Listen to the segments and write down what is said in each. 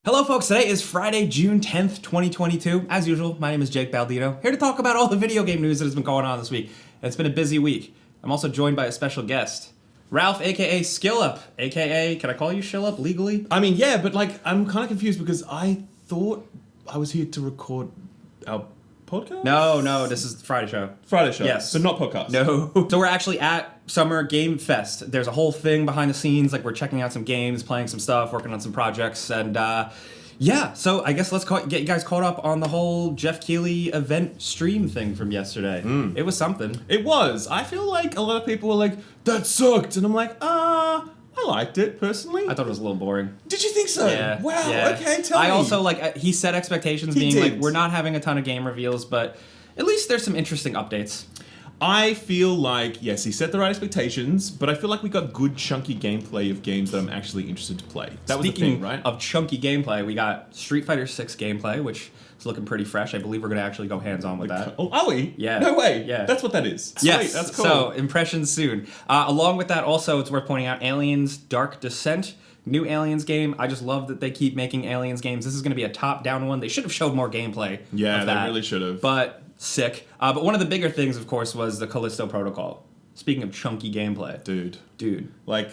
Hello folks, today is Friday, June 10th, 2022. As usual, my name is Jake Baldino, here to talk about all the video game news that has been going on this week. It's been a busy week. I'm also joined by a special guest, Ralph, aka Skillup, aka, can I call you Shillup legally? I mean, yeah, but I'm kind of confused because I thought I was here to record our podcast? No, this is the Friday show. Friday show. Yes. So not podcast. No. So we're actually at Summer Game Fest. There's a whole thing behind the scenes, like we're checking out some games, playing some stuff, working on some projects, and yeah, so I guess let's get you guys caught up on the whole Jeff Keighley event stream thing from yesterday. It was something. It was. I feel like a lot of people were like, that sucked. And I'm like, I liked it, personally. I thought it was a little boring. Did you think so? Yeah. Wow, yeah. okay, tell me. I also, like, he set expectations being like, we're not having a ton of game reveals, but at least there's some interesting updates. I feel like, yes, he set the right expectations, but I feel like we got good chunky gameplay of games that I'm actually interested to play. That was the thing, right? Of chunky gameplay, we got Street Fighter 6 gameplay, which is looking pretty fresh. I believe we're going to actually go hands-on with that. Oh, are we? Yeah. No way. Yeah. That's what that is. Yes. Sweet, that's cool. So, impressions soon. Along with that, also, it's worth pointing out Aliens Dark Descent. New Aliens game. I just love that they keep making Aliens games. This is going to be a top-down one. They should have showed more gameplay. Yeah, of they that, really should have. But sick. But one of the bigger things, of course, was the Callisto Protocol. Speaking of chunky gameplay. Dude. Like,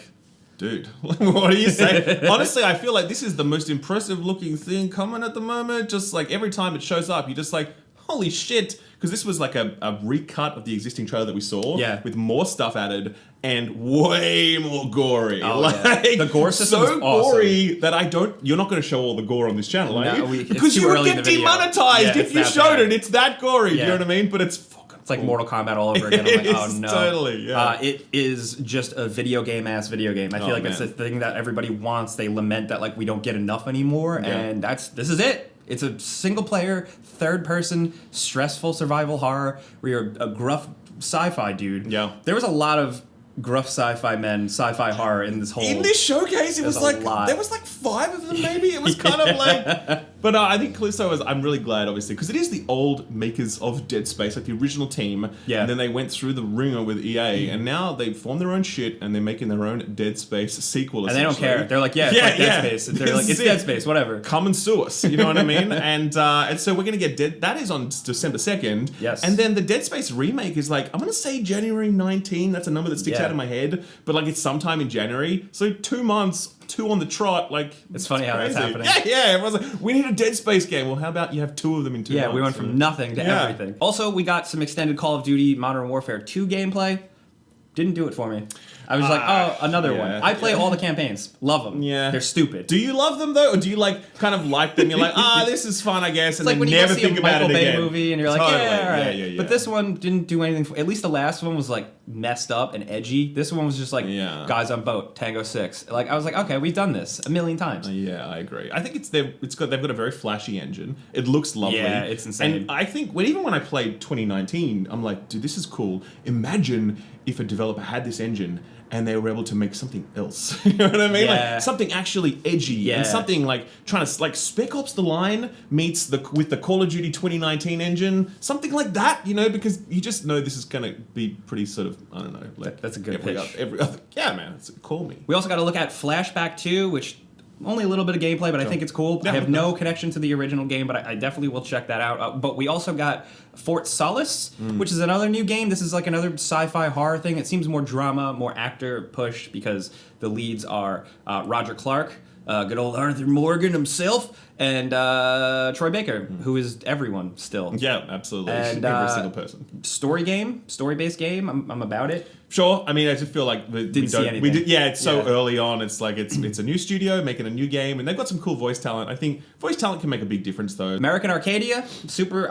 dude, what do you say? Honestly, I feel like this is the most impressive looking thing coming at the moment. Just like every time it shows up, you're just like, holy shit. Because this was like a recut of the existing trailer that we saw. Yeah. With more stuff added and way more gory. Oh, like, yeah. The gore system so is awesome. gory that you're not going to show all the gore on this channel, are No, you? it's Because too you would early in get the video. demonetized Yeah, if you it's that showed bad. it. It's that gory. Yeah. You know what I mean? But it's fucking it's like cool. Mortal Kombat all over again. I'm like, It oh is no. totally, yeah. It is just a video game-ass video game. I feel like it's the thing that everybody wants. They lament that like we don't get enough anymore, Yeah. and this is it. It's a single-player, third-person, stressful survival horror where you're a gruff sci-fi dude. Yeah. There was a lot of gruff sci-fi men, sci-fi horror in this whole... In this showcase, it was There's a like lot. there was like 5 of them, maybe. It was kind of like, but I think Callisto was. I'm really glad, obviously, because it is the old makers of Dead Space, like the original team. Yeah. And then they went through the ringer with EA, and now they've formed their own shit, and they're making their own Dead Space sequel. And they don't care. They're like, it's like Dead Space. They're like, it's Dead Space, whatever. Come and sue us. You know what I mean? And so we're gonna get Dead. That is on December 2nd. Yes. And then the Dead Space remake is like, I'm gonna say January 19. That's a number that sticks Yeah. out in my head. But like, it's sometime in January. So 2 months. 2 on the trot, like It's funny how that's crazy. happening. Yeah. Everyone's like, we need a Dead Space game. Well, how about you have 2 of them in 2 months? Yeah, we went from nothing to Yeah. everything. Also, we got some extended Call of Duty Modern Warfare 2 gameplay. Didn't do it for me. I was like, oh, another one. I play all the campaigns. Love them. Yeah. They're stupid. Do you love them though, or do you like kind of like them? You're like, this is fun, I guess, and It's like then when you never go see think a about Michael it Bay again. movie and you're like, Totally. yeah, all right. Yeah. But this one didn't do anything. At least the last one was like messed up and edgy. This one was just like, guys on boat, Tango 6. Like I was like, okay, we've done this a million times. Yeah, I agree. I think they've got a very flashy engine. It looks lovely. Yeah, it's insane. And I think even when I played 2019, I'm like, dude, this is cool. Imagine if a developer had this engine and they were able to make something else. You know what I mean? Yeah. Like something actually edgy and something like trying to like Spec Ops: The Line meets with the Call of Duty 2019 engine, something like that. You know, because you just know this is gonna be pretty sort of, I don't know. Like That's a good pitch. Every other, yeah, man, call me. We also got to look at Flashback 2, which only a little bit of gameplay, but I think it's cool. Yeah, I have no connection to the original game, but I definitely will check that out. But we also got Fort Solace, which is another new game. This is like another sci-fi horror thing. It seems more drama, more actor push because the leads are Roger Clark, good old Arthur Morgan himself, and Troy Baker, who is everyone still. Yeah, absolutely. And, every single person. Story-based game. I'm about it. Sure. I mean, I just feel like it's so early on. It's like it's a new studio making a new game, and they've got some cool voice talent. I think voice talent can make a big difference, though. American Arcadia,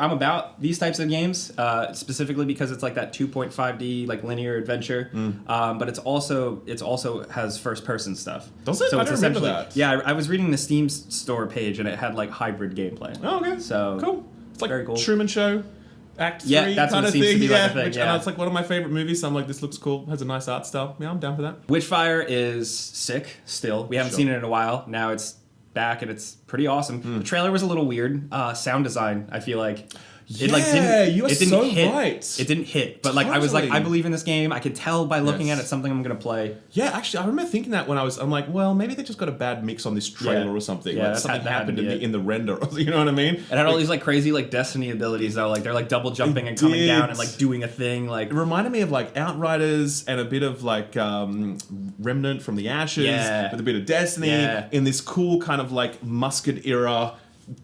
I'm about these types of games, specifically because it's like that 2.5D like linear adventure, but it's also has first person stuff. Does it? So I it's don't remember essentially that. Yeah, I was reading the Steam store page and it had like hybrid gameplay. Oh, okay. So cool. It's like very cool. Truman Show. Act 3 that's kind what of it seems thing. to be like a thing, And yeah. it's like one of my favorite movies. So I'm like, this looks cool. Has a nice art style. Yeah, I'm down for that. Witchfire is sick still. We haven't seen it in a while. Now it's back and it's pretty awesome. The trailer was a little weird. Sound design, I feel like. It like didn't. you are it didn't so hit. right. It didn't hit, but like I was like, Totally. I believe in this game. I could tell by looking Yes. at it, something I'm gonna play. Yeah, actually, I remember thinking that when I'm like, well, maybe they just got a bad mix on this trailer Yeah. or something. Yeah, Like that's something that happened happened, in the render. You know what I mean? It had all these like crazy like Destiny abilities though. Like they're like double jumping and coming did. down and like doing a thing. Like It reminded me of like Outriders and a bit of like Remnant from the Ashes Yeah. with a bit of Destiny Yeah. in this cool kind of like Musket era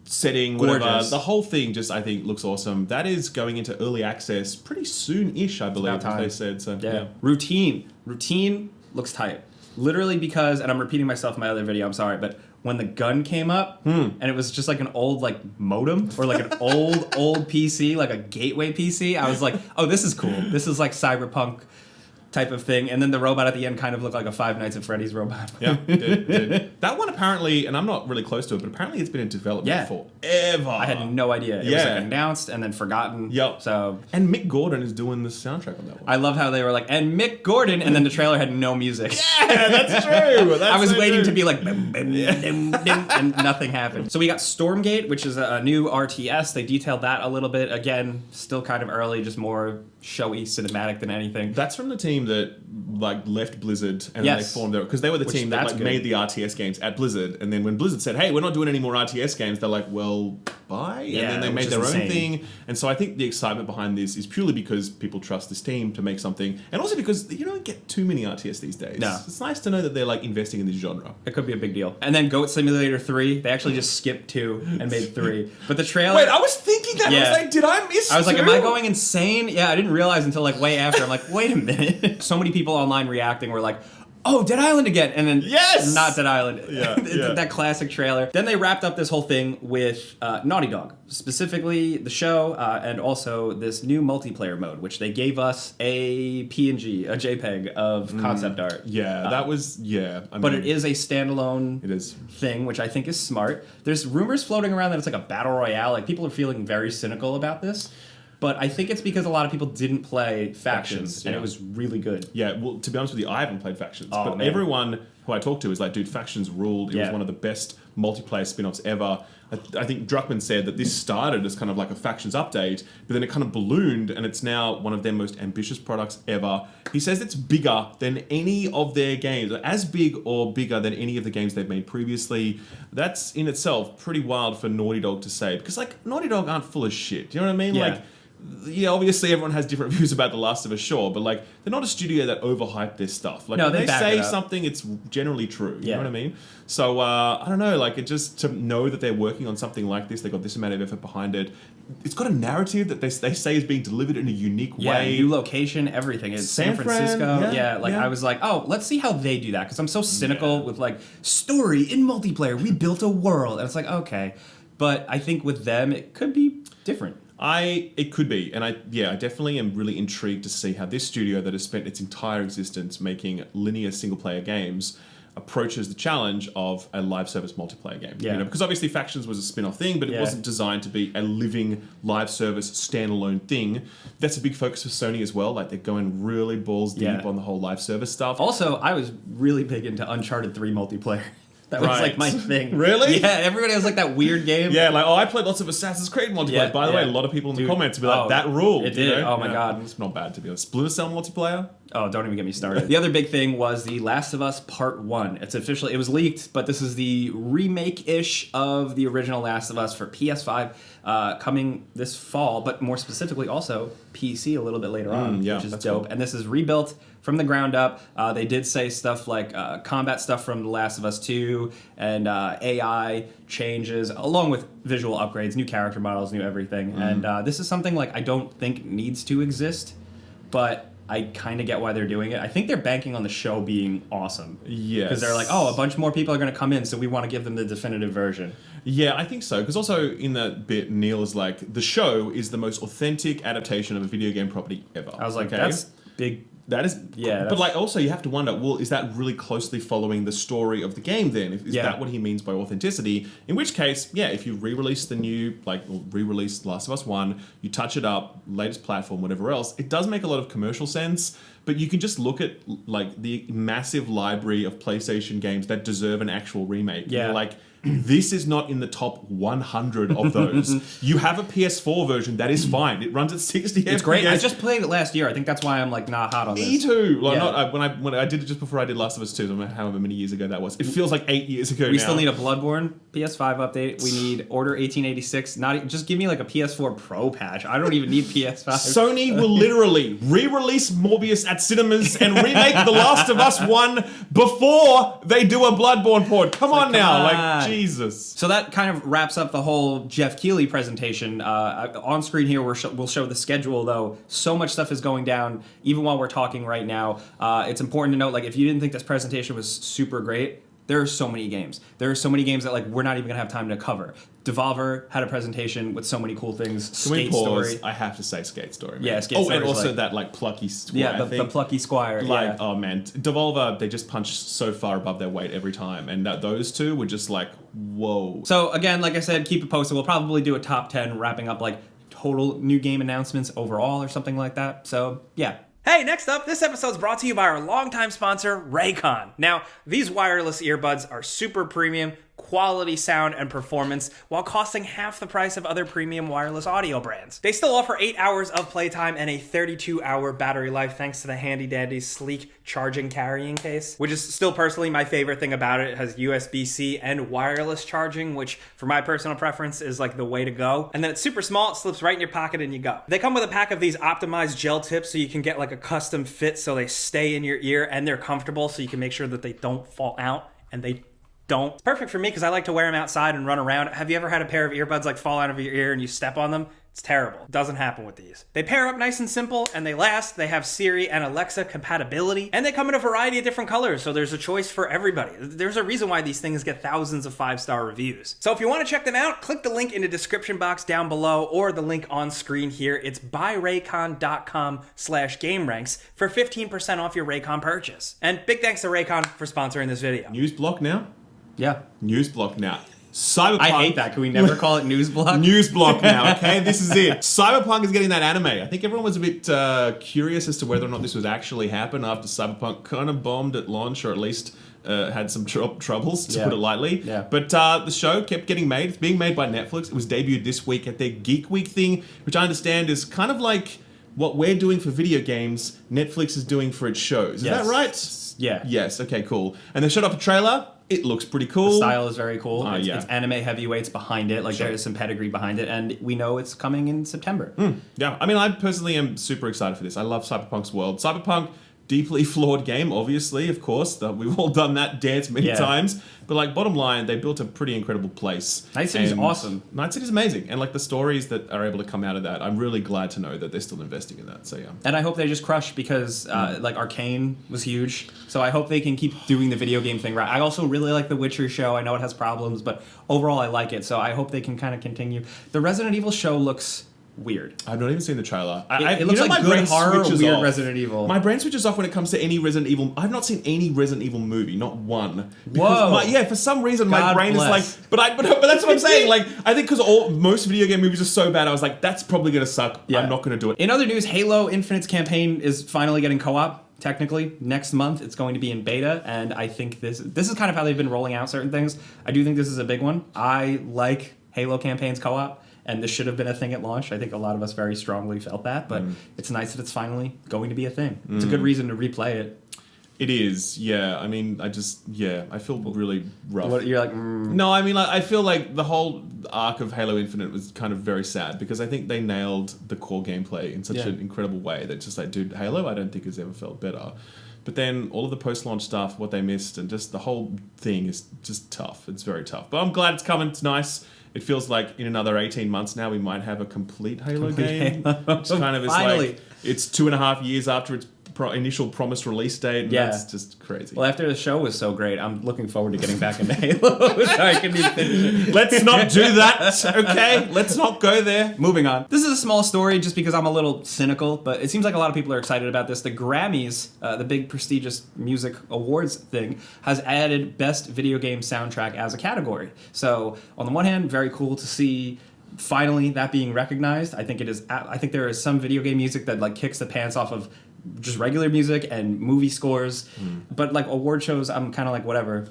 setting, whatever. Gorgeous. The whole thing just, I think, looks awesome. That is going into early access pretty soon-ish, I believe, about time. as they said. So, yeah. Routine looks tight. Literally because, and I'm repeating myself in my other video, I'm sorry, but when the gun came up and it was just like an old like modem or like an old PC, like a gateway PC, I was like, oh, this is cool. This is like Cyberpunk type of thing. And then the robot at the end kind of looked like a Five Nights at Freddy's robot. Yeah, it did. That one apparently, and I'm not really close to it, but apparently it's been in development forever. I had no idea. It was Yeah. like announced and then forgotten. Yep. So And Mick Gordon is doing the soundtrack on that one. I love how they were like, and Mick Gordon, and then the trailer had no music. Yeah, that's true. That's I was so waiting true. to be like, bim, bim, dim, dim, and nothing happened. So we got Stormgate, which is a new RTS. They detailed that a little bit. Again, still kind of early, just more showy cinematic than anything. That's from the team that like left Blizzard and then they Yes. formed out because they were the Which, team that that's like good. made the RTS games at Blizzard, and then when Blizzard said, "Hey, we're not doing any more RTS games," they're like, "Well, bye," Yeah, and then they which made is their own insane. thing. And so I think the excitement behind this is purely because people trust this team to make something, and also because you don't get too many RTS these days. No. It's nice to know that they're like investing in this genre. It could be a big deal. And then Goat Simulator 3, they actually just skipped 2 and made 3. But the trailer... Wait, I was thinking that. I Yeah. was like, did I miss? I was like, am 2? I going insane? Yeah, I didn't realize until like way after. I'm like, wait a minute. So many people online reacting were like, oh, Dead Island again. And then Yes! not Dead Island. Yeah, yeah. That classic trailer. Then they wrapped up this whole thing with Naughty Dog, specifically the show and also this new multiplayer mode, which they gave us a PNG, a JPEG of concept art. Yeah, that was I But mean, it is a standalone It is. thing, which I think is smart. There's rumors floating around that it's like a battle royale. Like people are feeling very cynical about this. But I think it's because a lot of people didn't play Factions, and yeah. it was really good. Yeah, well, to be honest with you, I haven't played Factions, Oh, but man. everyone who I talk to is like, dude, Factions ruled. It was Yeah. one of the best multiplayer spin-offs ever. I think Druckmann said that this started as kind of like a Factions update, but then it kind of ballooned, and it's now one of their most ambitious products ever. He says it's bigger than any of their games, as big or bigger than any of the games they've made previously. That's in itself pretty wild for Naughty Dog to say, because like Naughty Dog aren't full of shit. Do you know what I mean? Yeah. Like, yeah, obviously everyone has different views about The Last of Us, sure, but like they're not a studio that overhype their stuff. Like No, when they they back say it up. something, it's generally true. You Yeah. know what I mean? So I don't know, like it just to know that they're working on something like this, they got this amount of effort behind it. It's got a narrative that they say is being delivered in a unique Yeah, way. new location, everything. It's San San Fran, Francisco. yeah, Like yeah. I was like, oh, let's see how they do that. Because I'm so cynical with like, story in multiplayer. We built a world. And it's like, okay. But I think with them, it could be different. It could be, and I definitely am really intrigued to see how this studio that has spent its entire existence making linear single player games approaches the challenge of a live service multiplayer game. Yeah. You know, because obviously Factions was a spin-off thing, but it Yeah. wasn't designed to be a living live service standalone thing. That's a big focus for Sony as well. Like they're going really balls deep Yeah. on the whole live service stuff. Also, I was really big into Uncharted 3 multiplayer. That was Right. like my thing. Really? Yeah, everybody has like that weird game. Yeah, like, I played lots of Assassin's Creed multiplayer. Yeah, By the way, a yeah. lot of people in the Dude, comments would be like, oh, that ruled. it you did. know? Oh my God. It's not bad, to be honest. Splinter Cell multiplayer? Oh, don't even get me started. The other big thing was The Last of Us Part 1. It's officially, it was leaked, but this is the remake-ish of the original Last of Us for PS5, coming this fall, but more specifically also PC a little bit later on, yeah, which is that's dope. cool. And this is rebuilt from the ground up. They did say stuff like combat stuff from The Last of Us 2 and AI changes, along with visual upgrades, new character models, new everything. And this is something like I don't think needs to exist, but I kind of get why they're doing it. I think they're banking on the show being awesome. Yes. Because they're like, oh, a bunch more people are going to come in, so we want to give them the definitive version. Yeah, I think so. Because also in that bit, Neil is like, the show is the most authentic adaptation of a video game property ever. I was like, Okay? that's big. That is, Yeah, But that's- like, also you have to wonder, well, is that really closely following the story of the game? Then is Yeah. that what he means by authenticity? In which case, yeah, if you re-release the new, or re-release Last of Us 1, you touch it up, latest platform, whatever else, it does make a lot of commercial sense. But you can just look at like the massive library of PlayStation games that deserve an actual remake. And Yeah. you're like, This is not in the top 100 of those. You have a PS4 version that is fine. It runs at 60 FPS. It's great. I just played it last year. I think that's why I'm like not hot on this. Me too. Like, Yeah. when I did it just before I did Last of Us 2, so however many years ago that was. It feels like 8 years ago We now. still need a Bloodborne PS5 update. We need Order 1886. Just give me like a PS4 Pro patch. I don't even need PS5. Sony will literally re-release Morbius at cinemas and remake The Last of Us 1 before they do a Bloodborne port. Come on now. Like, Jesus. So that kind of wraps up the whole Jeff Keighley presentation. On screen here, we'll show the schedule, though. So much stuff is going down, even while we're talking right now. It's important to note, like, if you didn't think this presentation was super great, there are so many games. There are so many games that, like, we're not even going to have time to cover. Devolver had a presentation with so many cool things. Can we Skate pause? Story. I have to say Skate Story, man. Yeah, Skate Oh, Story and is also like- that, like, plucky squire, Yeah, the plucky squire. Like, yeah. oh man, Devolver, they just punch so far above their weight every time. And those two were just like, whoa. So again, like I said, keep it posted. We'll probably do a top 10 wrapping up like total new game announcements overall or something like that. So yeah. Hey, next up, this episode's brought to you by our longtime sponsor, Raycon. Now, these wireless earbuds are super premium, quality sound and performance, while costing half the price of other premium wireless audio brands. They still offer 8 hours of playtime and a 32-hour battery life thanks to the handy-dandy sleek charging carrying case, which is still personally my favorite thing about it. It has USB-C and wireless charging, which for my personal preference is like the way to go. And then it's super small, it slips right in your pocket and you go. They come with a pack of these optimized gel tips so you can get like a custom fit so they stay in your ear and they're comfortable so you can make sure that they don't fall out, and they don't. It's perfect for me because I like to wear them outside and run around. Have you ever had a pair of earbuds like fall out of your ear and you step on them? It's terrible. It doesn't happen with these. They pair up nice and simple and they last. They have Siri and Alexa compatibility, and they come in a variety of different colors, so there's a choice for everybody. There's a reason why these things get thousands of 5-star reviews. So if you want to check them out, click the link in the description box down below or the link on screen here. It's buyraycon.com/gameranx for 15% off your Raycon purchase. And big thanks to Raycon for sponsoring this video. News block now? Yeah. News block now. Cyberpunk. I hate that. Can we never call it news block? News block now, okay? This is it. Cyberpunk is getting that anime. I think everyone was a bit curious as to whether or not this would actually happen after Cyberpunk kind of bombed at launch, or at least had some troubles, to put it lightly. Yeah. But the show kept getting made. It's being made by Netflix. It was debuted this week at their Geek Week thing, which I understand is kind of like what we're doing for video games, Netflix is doing for its shows. Is that right? Yeah. Yes, okay, cool. And they showed off a trailer. It looks pretty cool. The style is very cool. It's, yeah. it's anime heavyweights behind it. Like, there is some pedigree behind it, and we know it's coming in September. Yeah, I mean, I personally am super excited for this. I love Cyberpunk's world. Cyberpunk, deeply flawed game, obviously, of course. We've all done that dance many times. But, like, bottom line, they built a pretty incredible place. Night City's awesome. Night City's amazing. And, like, the stories that are able to come out of that, I'm really glad to know that they're still investing in that. So, yeah. And I hope they just crush because, like, Arcane was huge. So I hope they can keep doing the video game thing right. I also really like The Witcher show. I know it has problems, but overall I like it. So I hope they can kind of continue. The Resident Evil show looks weird. I've not even seen the trailer. It looks like my good brain horror, switches weird off. Resident Evil. My brain switches off when it comes to any Resident Evil. I've not seen any Resident Evil movie, not one. Whoa. For some reason my God brain bless. is like, but that's what I'm saying. Like, I think because most video game movies are so bad, I was like, that's probably gonna suck. Yeah. I'm not gonna do it. In other news, Halo Infinite's campaign is finally getting co-op. Technically, next month it's going to be in beta, and I think this is kind of how they've been rolling out certain things. I do think this is a big one. I like Halo campaigns co-op, and this should have been a thing at launch. I think a lot of us very strongly felt that, but it's nice that it's finally going to be a thing. It's a good reason to replay it. It is, yeah. I mean, I feel really rough. You're like, No, I mean, I feel like the whole arc of Halo Infinite was kind of very sad because I think they nailed the core gameplay in such an incredible way that just like, dude, Halo I don't think has ever felt better. But then all of the post-launch stuff, what they missed, and just the whole thing is just tough. It's very tough. But I'm glad it's coming. It's nice. It feels like in another 18 months now we might have a complete Halo game. Which kind of is Finally. like, it's 2.5 years after its initial promised release date. And that's just crazy. Well, after the show was so great, I'm looking forward to getting back into Halo. Sorry, I couldn't even finish it. Let's not do that, okay? Let's not go there. Moving on. This is a small story just because I'm a little cynical, but it seems like a lot of people are excited about this. The Grammys, the big prestigious music awards thing, has added Best Video Game Soundtrack as a category. So, on the one hand, very cool to see finally that being recognized. I think there is some video game music that like kicks the pants off of just regular music and movie scores. But like award shows, I'm kind of like whatever.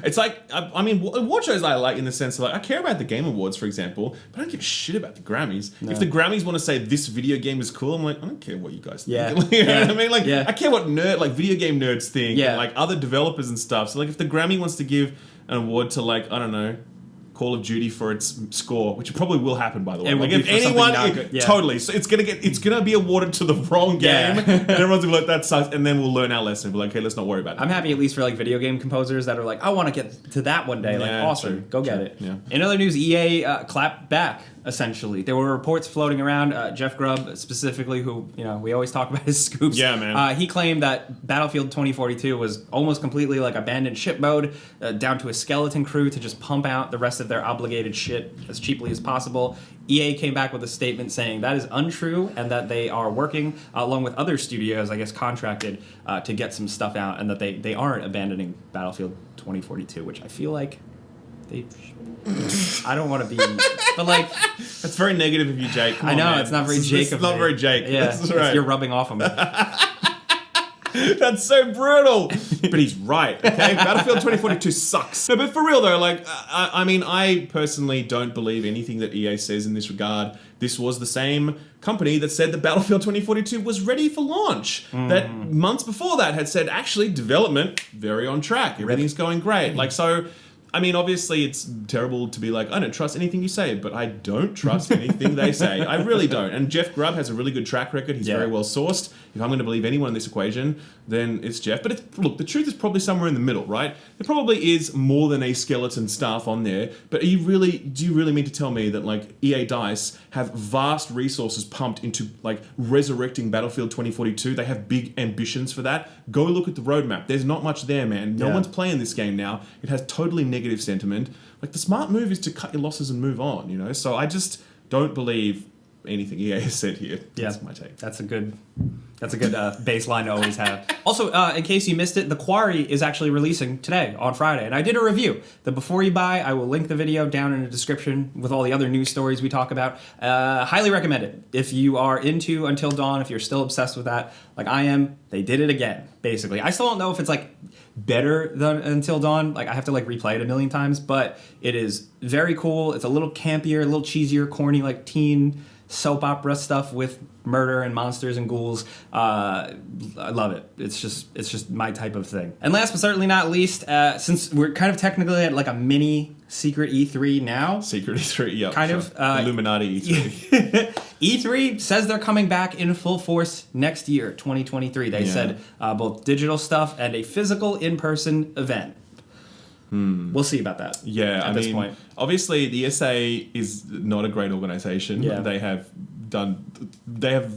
It's like, I mean, award shows I like in the sense of like, I care about the Game Awards, for example, but I don't give a shit about the Grammys. No. If the Grammys want to say this video game is cool, I'm like, I don't care what you guys think. Yeah. You know Yeah. what I mean? Like, Yeah. I care what video game nerds think, Yeah. and like other developers and stuff. So like, if the Grammy wants to give an award to like, I don't know, Call of Duty for its score, which probably will happen, by the way. It will Like be if for something anyone, not good. Yeah. totally. So it's gonna be awarded to the wrong game, Yeah. and everyone's gonna be like, that sucks, and then we'll learn our lesson. We're like, okay, let's not worry about it. I'm happy at least for like video game composers that are like, I want to get to that one day. Like, Yeah, awesome, true, go get true, it. yeah. In other news, EA clapped back. Essentially, there were reports floating around. Jeff Grubb, specifically, who we always talk about his scoops. Yeah, man. He claimed that Battlefield 2042 was almost completely like abandoned ship mode, down to a skeleton crew to just pump out the rest of their obligated shit as cheaply as possible. EA came back with a statement saying that is untrue and that they are working along with other studios, I guess contracted, to get some stuff out, and that they aren't abandoning Battlefield 2042, which I feel like they. I don't want to be, but like That's very negative of you, Jake. Come I on, know man. it's not very This is- Jake. this is of not me. very Jake. Yeah, That's right. you're rubbing off on me. That's so brutal. But he's right, okay? Battlefield 2042 sucks. No, but for real though, like, I mean, I personally don't believe anything that EA says in this regard. This was the same company that said that Battlefield 2042 was ready for launch. That months before that had said, actually, development, very on track. Everything's going great. Like, so... I mean, obviously, it's terrible to be like, I don't trust anything you say, but I don't trust anything they say. I really don't. And Jeff Grubb has a really good track record. He's very well sourced. If I'm going to believe anyone in this equation, then it's Jeff. But look, the truth is probably somewhere in the middle, right? There probably is more than a skeleton staff on there. But do you really mean to tell me that like EA DICE have vast resources pumped into like resurrecting Battlefield 2042? They have big ambitions for that. Go look at the roadmap. There's not much there, man. No one's playing this game now. It has totally negative sentiment. Like the smart move is to cut your losses and move on, So I just don't believe anything EA has said here. That's my take. That's a good baseline to always have. Also, in case you missed it, the Quarry is actually releasing today on Friday, and I did a review. The Before You Buy, I will link the video down in the description with all the other news stories we talk about. Highly recommend it. If you are into Until Dawn, if you're still obsessed with that, like I am, they did it again, basically. I still don't know if it's like better than Until Dawn. Like I have to like replay it a million times, but it is very cool. It's a little campier, a little cheesier, corny, like teen soap opera stuff with murder and monsters and ghouls. I love it. It's just my type of thing. And last but certainly not least, since we're kind of technically at like a mini secret E3 now. Secret E3, yeah. Kind of. Illuminati E3. E3 says they're coming back in full force next year, 2023. They said both digital stuff and a physical in-person event. We'll see about that. Yeah, at this point. Obviously, the ESA is not a great organization. Yeah. They have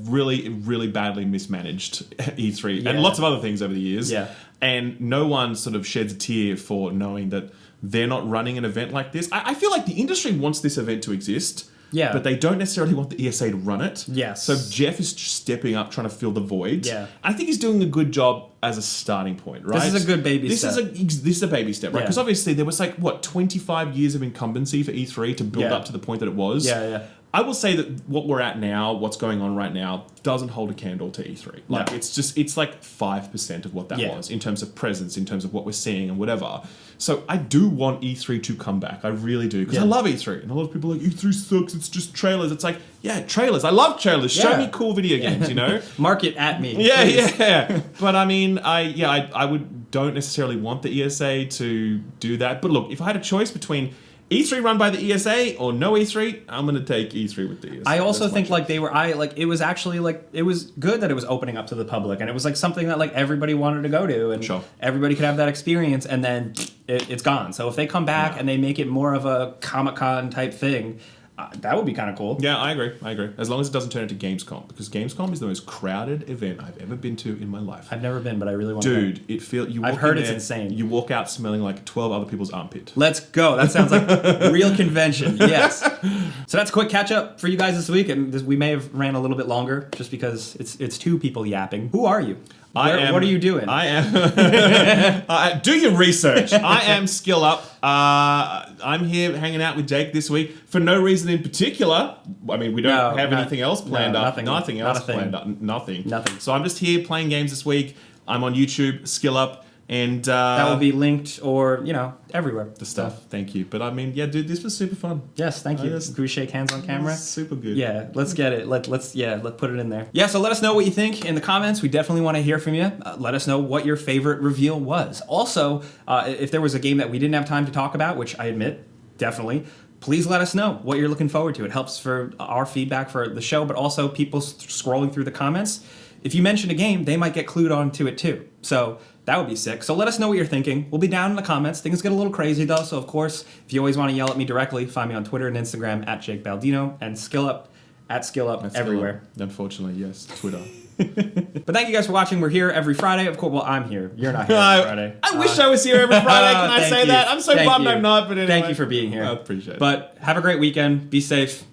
really, really badly mismanaged E3 and lots of other things over the years. Yeah. And no one sort of sheds a tear for knowing that they're not running an event like this. I feel like the industry wants this event to exist. Yeah. But they don't necessarily want the ESA to run it. Yes. So Jeff is stepping up, trying to fill the void. Yeah. I think he's doing a good job as a starting point, right? This is a good baby step. This is a baby step, right? Yeah. Because obviously there was 25 years of incumbency for E3 to build up to the point that it was. Yeah. I will say that what we're at now, what's going on right now, doesn't hold a candle to E3. Like No. it's like 5% of what that Yeah. was in terms of presence, in terms of what we're seeing and whatever. So I do want E3 to come back. I really do. Because I love E3. And a lot of people are like, E3 sucks, it's just trailers. It's like, yeah, trailers. I love trailers. Show Yeah. me cool video games, Market at me. Yeah, please. yeah. But I mean, I don't necessarily want the ESA to do that. But look, if I had a choice between E3 run by the ESA or no E3, I'm going to take E3 with the ESA. I also think like it was actually like it was good that it was opening up to the public, and it was like something that like everybody wanted to go to, and everybody could have that experience, and then it's gone. So if they come back and they make it more of a Comic-Con type thing, that would be kind of cool. Yeah, I agree. As long as it doesn't turn into Gamescom, because Gamescom is the most crowded event I've ever been to in my life. I've never been, but I really want to. Dude, I've heard it's insane. You walk out smelling like 12 other people's armpit. Let's go. That sounds like a real convention. Yes. So that's a quick catch up for you guys this week, and we may have ran a little bit longer just because it's two people yapping. Who are you? What are you doing? I am. Do your research. I am Skill Up. I'm here hanging out with Jake this week for no reason in particular. I mean, we don't have anything else planned up. Nothing else planned up. Nothing. So I'm just here playing games this week. I'm on YouTube, Skill Up. And that will be linked or, everywhere. The stuff. Thank you. But I mean, yeah, dude, this was super fun. Yes, thank you. Can we shake hands on camera? Super good. Yeah, let's get it. Let's put it in there. Yeah, so let us know what you think in the comments. We definitely want to hear from you. Let us know what your favorite reveal was. Also, if there was a game that we didn't have time to talk about, which I admit, definitely, please let us know what you're looking forward to. It helps for our feedback for the show, but also people scrolling through the comments. If you mention a game, they might get clued on to it too. So that would be sick. So let us know what you're thinking. We'll be down in the comments. Things get a little crazy though. So of course, if you always want to yell at me directly, find me on Twitter and Instagram at Jake Baldino and SkillUp at SkillUp everywhere. Unfortunately, yes, Twitter. But thank you guys for watching. We're here every Friday. Of course, well, I'm here. You're not here every Friday. I wish I was here every Friday. Can I say that? I'm so bummed I'm not, but anyway. Thank you for being here. I appreciate it. But have a great weekend. Be safe.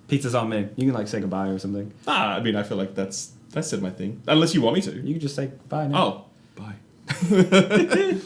Pizza's on me. You can say goodbye or something. I mean, I feel like I said my thing. Unless you want me to. You can just say bye now. Oh, bye.